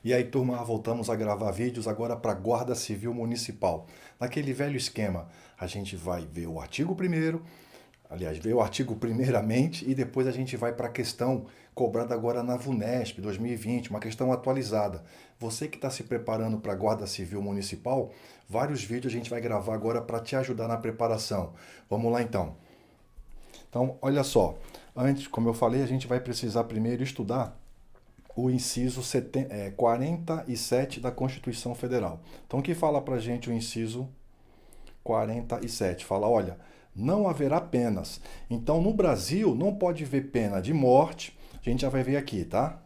E aí, turma, voltamos a gravar vídeos agora para a Guarda Civil Municipal. Naquele velho esquema, a gente vai ver o artigo primeiro, aliás, ver o artigo primeiramente e depois a gente vai para a questão cobrada agora na VUNESP 2020, uma questão atualizada. Você que está se preparando para a Guarda Civil Municipal, vários vídeos a gente vai gravar agora para te ajudar na preparação. Vamos lá então. Então, olha só, antes, como eu falei, a gente vai precisar primeiro estudar o inciso 47 da Constituição Federal. Então, o que fala para a gente o inciso 47? Fala, olha, não haverá penas. Então, no Brasil, não pode haver pena de morte. A gente já vai ver aqui, tá?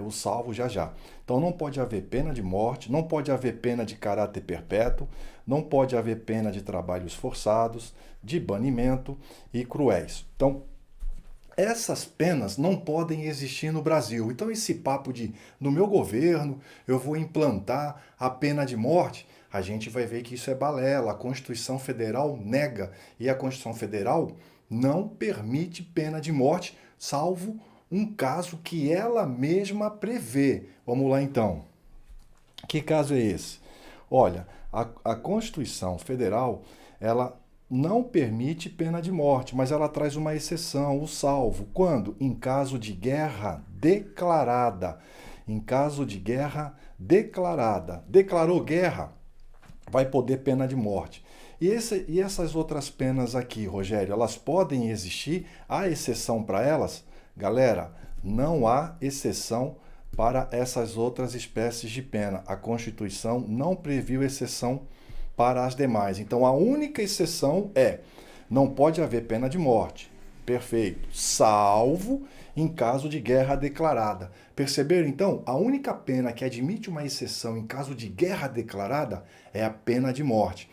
O salvo já já. Então, não pode haver pena de morte, não pode haver pena de caráter perpétuo, não pode haver pena de trabalhos forçados, de banimento e cruéis. Então, essas penas não podem existir no Brasil. Então, esse papo de, no meu governo, eu vou implantar a pena de morte, a gente vai ver que isso é balela. A Constituição Federal nega. E a Constituição Federal não permite pena de morte, salvo um caso que ela mesma prevê. Vamos lá então. Que caso é esse? Olha, a Constituição Federal, ela não permite pena de morte, mas ela traz uma exceção, o salvo. Quando? Em caso de guerra declarada. Em caso de guerra declarada. Declarou guerra, vai poder pena de morte. E essas outras penas aqui, Rogério, elas podem existir? Há exceção para elas? Galera, não há exceção para essas outras espécies de pena. A Constituição não previu exceção para as demais. Então, a única exceção é: não pode haver pena de morte. Perfeito. Salvo em caso de guerra declarada. Perceberam, então? A única pena que admite uma exceção em caso de guerra declarada é a pena de morte.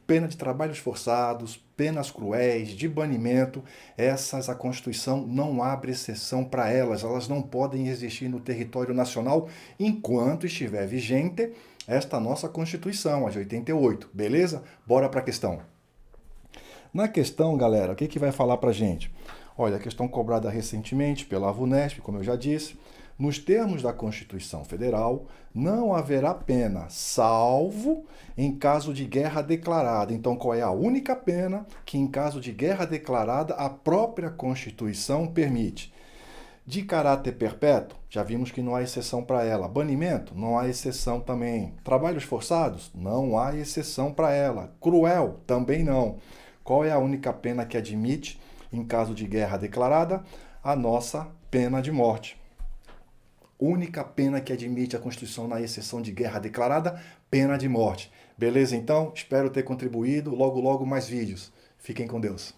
Pena de trabalhos forçados, penas cruéis, de banimento, essas a Constituição não abre exceção para elas. Elas não podem existir no território nacional enquanto estiver vigente esta nossa Constituição, a de 88. Beleza? Bora para a questão. Na questão, galera, o que vai falar para a gente? Olha, a questão cobrada recentemente pela VUNESP, como eu já disse, nos termos da Constituição Federal, não haverá pena, salvo em caso de guerra declarada. Então, qual é a única pena que, em caso de guerra declarada, a própria Constituição permite? De caráter perpétuo, já vimos que não há exceção para ela. Banimento, não há exceção também. Trabalhos forçados, não há exceção para ela. Cruel, também não. Qual é a única pena que admite, em caso de guerra declarada? A nossa pena de morte. Única pena que admite a Constituição na exceção de guerra declarada, pena de morte. Beleza, então? Espero ter contribuído. Logo, logo, mais vídeos. Fiquem com Deus.